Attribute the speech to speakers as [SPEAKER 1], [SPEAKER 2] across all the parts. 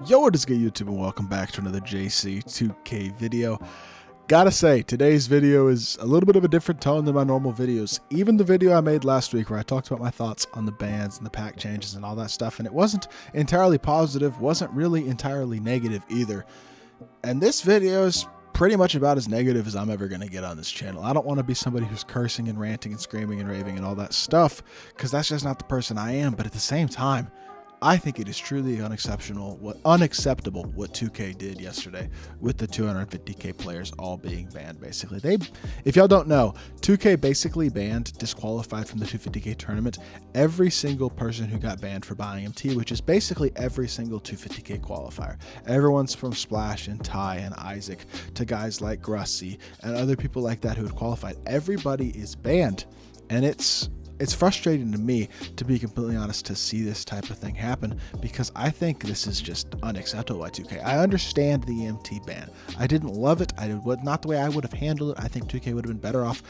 [SPEAKER 1] Yo, what is good, YouTube, and welcome back to another JC2K video. Gotta say, today's video is a little bit of a different tone than my normal videos. Even the video I made last week where I talked about my thoughts on the bans and the pack changes and all that stuff, and it wasn't entirely positive, wasn't really entirely negative either. And this video is pretty much about as negative as I'm ever going to get on this channel. I don't want to be somebody who's cursing and ranting and screaming and raving and all that stuff, because that's just not the person I am. But at the same time, I think it is truly unacceptable what 2K did yesterday with the 250k players all being banned. Basically, if y'all don't know, 2K basically disqualified from the 250k tournament every single person who got banned for buying MT, which is basically every single 250k qualifier. Everyone's from Splash and Ty and Isaac to guys like Grussy and other people like that who had qualified. Everybody is banned, and it's frustrating to me, to be completely honest, to see this type of thing happen, because I think this is just unacceptable by 2K. I understand the EMT ban. I didn't love it. Not the way I would have handled it. I think 2K would have been better off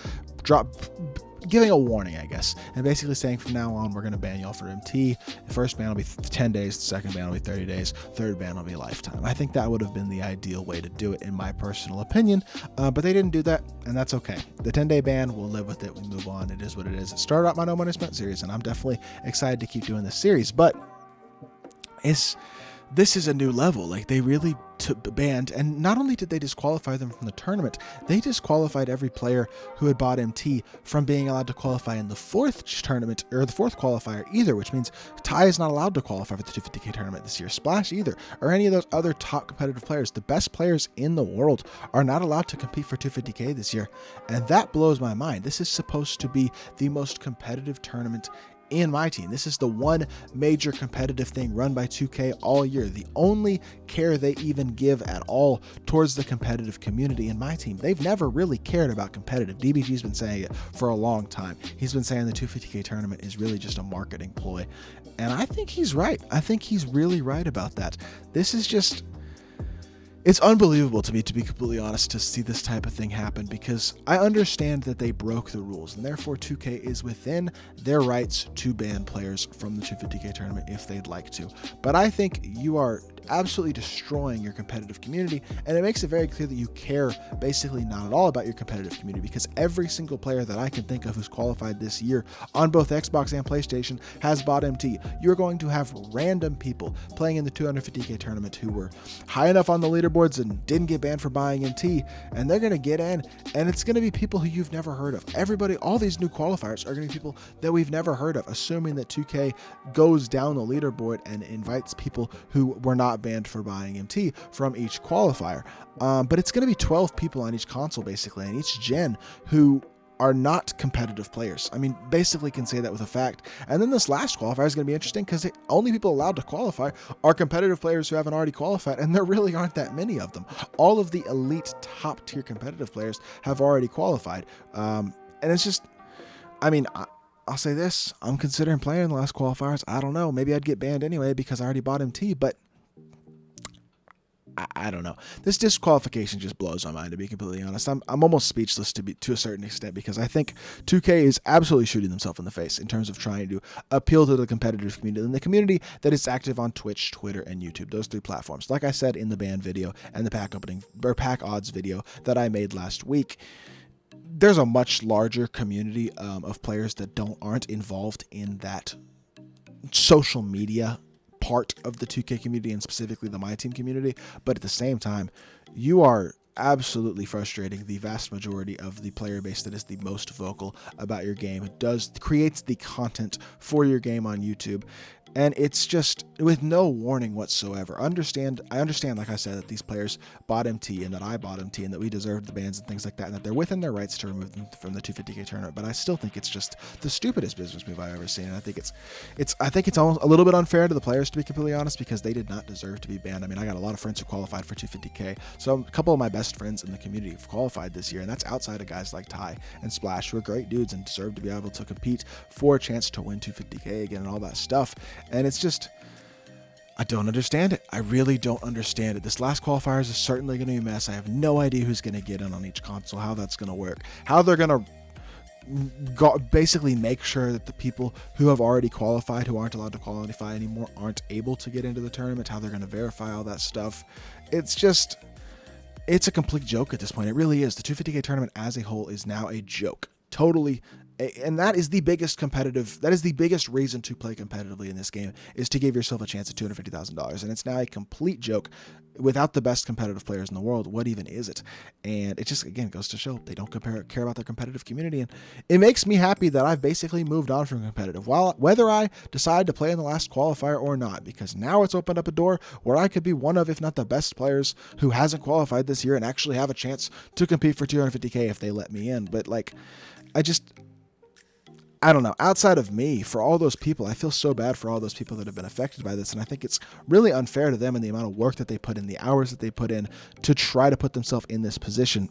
[SPEAKER 1] giving a warning, I guess, and basically saying from now on we're going to ban y'all for MT. The first ban will be 10 days, the second ban will be 30 days, third ban will be lifetime. I think that would have been the ideal way to do it, in my personal opinion, but they didn't do that, and that's okay. The 10-day ban, we'll live with it, we move on, it is what it is. It started out my No Money Spent series, and I'm definitely excited to keep doing this series, but this is a new level. Like, they really banned, and not only did they disqualify them from the tournament, they disqualified every player who had bought MT from being allowed to qualify in the fourth tournament, or the fourth qualifier either, which means Ty is not allowed to qualify for the 250k tournament this year, Splash either, or any of those other top competitive players. The best players in the world are not allowed to compete for 250k this year, and that blows my mind. This is supposed to be the most competitive tournament in MyTEAM. This is the one major competitive thing run by 2K all year. The only care they even give at all towards the competitive community in MyTEAM. They've never really cared about competitive. DBG's been saying it for a long time. He's been saying the 250k tournament is really just a marketing ploy. And I think he's right. I think he's really right about that. This is just... It's unbelievable to me, to be completely honest, to see this type of thing happen, because I understand that they broke the rules, and therefore 2K is within their rights to ban players from the 250k tournament if they'd like to. But I think you are absolutely destroying your competitive community, and it makes it very clear that you care basically not at all about your competitive community, because every single player that I can think of who's qualified this year on both Xbox and PlayStation has bought MT. You're going to have random people playing in the 250k tournament who were high enough on the leaderboards and didn't get banned for buying MT, and they're going to get in, and it's going to be people who you've never heard of. Everybody, all these new qualifiers are going to be people that we've never heard of, assuming that 2K goes down the leaderboard and invites people who were not banned for buying MT from each qualifier. But it's going to be 12 people on each console, basically, and each gen who are not competitive players. I mean, basically can say that with a fact. And then this last qualifier is going to be interesting, because the only people allowed to qualify are competitive players who haven't already qualified, and there really aren't that many of them. All of the elite top tier competitive players have already qualified. And it's just, I mean, I'll say this, I'm considering playing the last qualifiers. I don't know, maybe I'd get banned anyway because I already bought MT, but I don't know. This disqualification just blows my mind, to be completely honest. I'm almost speechless to a certain extent, because I think 2K is absolutely shooting themselves in the face in terms of trying to appeal to the competitive community, and the community that is active on Twitch, Twitter, and YouTube. Those three platforms. Like I said in the ban video and the pack odds video that I made last week, there's a much larger community of players that aren't involved in that social media part of the 2K community, and specifically the MyTEAM community. But at the same time, you are absolutely frustrating the vast majority of the player base that is the most vocal about your game, creates the content for your game on YouTube. And it's just with no warning whatsoever. I understand, like I said, that these players bought MT, and that I bought MT, and that we deserved the bans and things like that, and that they're within their rights to remove them from the 250k tournament. But I still think it's just the stupidest business move I've ever seen. And I think it's almost a little bit unfair to the players, to be completely honest, because they did not deserve to be banned. I mean, I got a lot of friends who qualified for 250k. So a couple of my best friends in the community have qualified this year, and that's outside of guys like Ty and Splash, who are great dudes and deserve to be able to compete for a chance to win 250k again and all that stuff. And it's just, I don't understand it. I really don't understand it. This last qualifiers is certainly going to be a mess. I have no idea who's going to get in on each console, how that's going to work, how they're going to basically make sure that the people who have already qualified, who aren't allowed to qualify anymore, aren't able to get into the tournament, how they're going to verify all that stuff. It's a complete joke at this point. It really is. The 250K tournament as a whole is now a joke. Totally. And that is the biggest reason to play competitively in this game, is to give yourself a chance at $250,000. And it's now a complete joke. Without the best competitive players in the world, what even is it? And it just, again, goes to show they don't care about their competitive community. And it makes me happy that I've basically moved on from competitive, whether I decide to play in the last qualifier or not, because now it's opened up a door where I could be one of, if not the best players who hasn't qualified this year and actually have a chance to compete for 250K if they let me in. But like, I don't know, outside of me, for all those people, I feel so bad for all those people that have been affected by this. And I think it's really unfair to them and the amount of work that they put in, the hours that they put in to try to put themselves in this position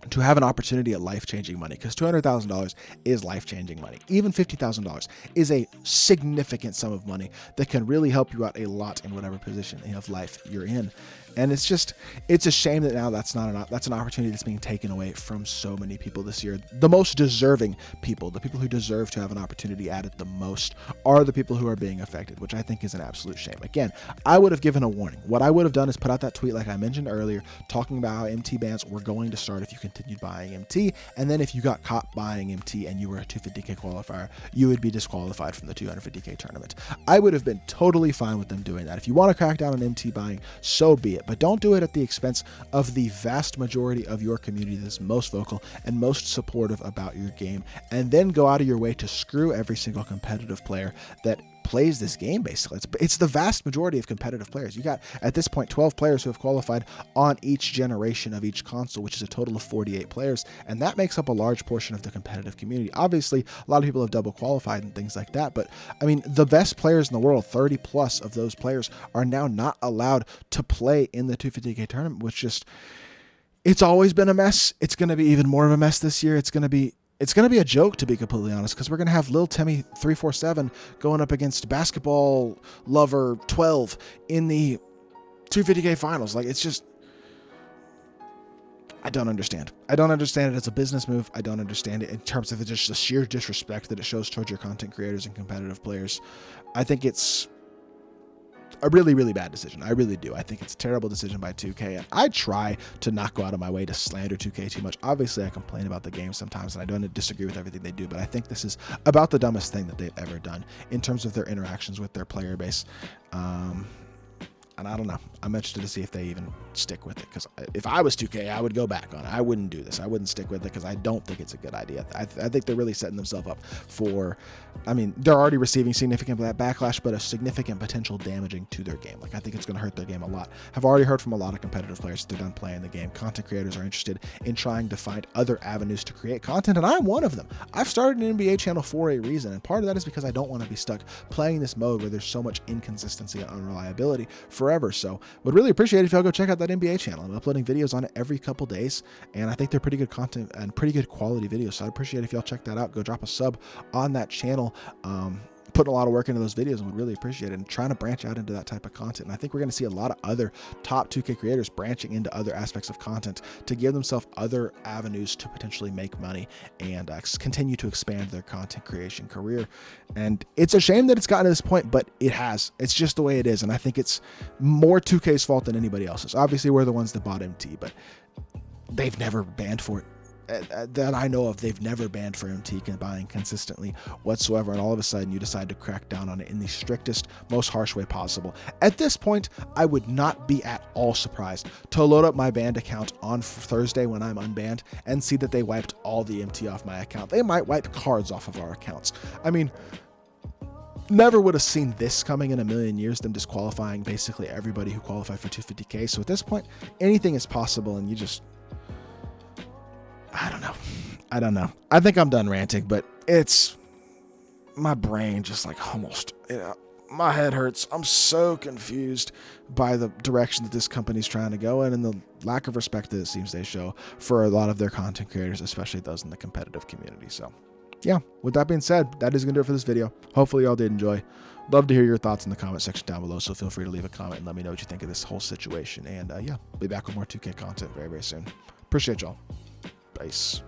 [SPEAKER 1] to have an opportunity at life-changing money, because $200,000 is life-changing money. Even $50,000 is a significant sum of money that can really help you out a lot in whatever position of life you're in. And it's a shame that now that's an opportunity that's being taken away from so many people this year. The most deserving people, the people who deserve to have an opportunity at it the most, are the people who are being affected, which I think is an absolute shame. Again, I would have given a warning. What I would have done is put out that tweet like I mentioned earlier, talking about how MT bans were going to start if you continued buying MT, and then if you got caught buying MT and you were a 250K qualifier, you would be disqualified from the 250K tournament. I would have been totally fine with them doing that. If you want to crack down on MT buying, so be it. But don't do it at the expense of the vast majority of your community that's most vocal and most supportive about your game, and then go out of your way to screw every single competitive player that plays this game. Basically, it's the vast majority of competitive players. You got, at this point, 12 players who have qualified on each generation of each console, which is a total of 48 players, and that makes up a large portion of the competitive community. Obviously, a lot of people have double qualified and things like that, but I mean, the best players in the world, 30 plus of those players, are now not allowed to play in the 250K tournament, which it's always been a mess. It's going to be even more of a mess this year. It's going to be a joke, to be completely honest, because we're going to have Lil Timmy 347 going up against Basketball Lover 12 in the 250K finals. Like, it's just, I don't understand. I don't understand it as a business move. I don't understand it in terms of just the sheer disrespect that it shows towards your content creators and competitive players. I think it's a really, really bad decision. I really do. I think it's a terrible decision by 2K, and I try to not go out of my way to slander 2K too much. Obviously, I complain about the game sometimes, and I don't disagree with everything they do, but I think this is about the dumbest thing that they've ever done in terms of their interactions with their player base. And I don't know. I'm interested to see if they even stick with it, because if I was 2K, I would go back on it. I wouldn't do this. I wouldn't stick with it because I don't think it's a good idea. I think they're really setting themselves up for, I mean, they're already receiving significant backlash, but a significant potential damaging to their game. Like, I think it's going to hurt their game a lot. I've already heard from a lot of competitive players that they're done playing the game. Content creators are interested in trying to find other avenues to create content, and I'm one of them. I've started an NBA channel for a reason, and part of that is because I don't want to be stuck playing this mode where there's so much inconsistency and unreliability forever. So would really appreciate it if y'all go check out that NBA channel. I'm uploading videos on it every couple days, and I think they're pretty good content and pretty good quality videos. So I'd appreciate it if y'all check that out. Go drop a sub on that channel. Putting a lot of work into those videos and would really appreciate it, and trying to branch out into that type of content. And I think we're going to see a lot of other top 2K creators branching into other aspects of content to give themselves other avenues to potentially make money and continue to expand their content creation career. And it's a shame that it's gotten to this point, but it has. It's just the way it is. And I think it's more 2K's fault than anybody else's. Obviously, we're the ones that bought MT, but they've never banned for it. That I know of, they've never banned for MT buying consistently whatsoever, and all of a sudden you decide to crack down on it in the strictest, most harsh way possible. At this point, I would not be at all surprised to load up my banned account on Thursday when I'm unbanned and see that they wiped all the MT off my account. They might wipe cards off of our accounts. I mean, never would have seen this coming in a million years, them disqualifying basically everybody who qualified for 250K. So at this point, anything is possible, and you just, I don't know. I think I'm done ranting, but it's my brain just like almost, my head hurts. I'm so confused by the direction that this company's trying to go in and the lack of respect that it seems they show for a lot of their content creators, especially those in the competitive community. So yeah, with that being said, that is going to do it for this video. Hopefully y'all did enjoy. Love to hear your thoughts in the comment section down below, so feel free to leave a comment and let me know what you think of this whole situation. And yeah, be back with more 2K content very, very soon. Appreciate y'all. Peace.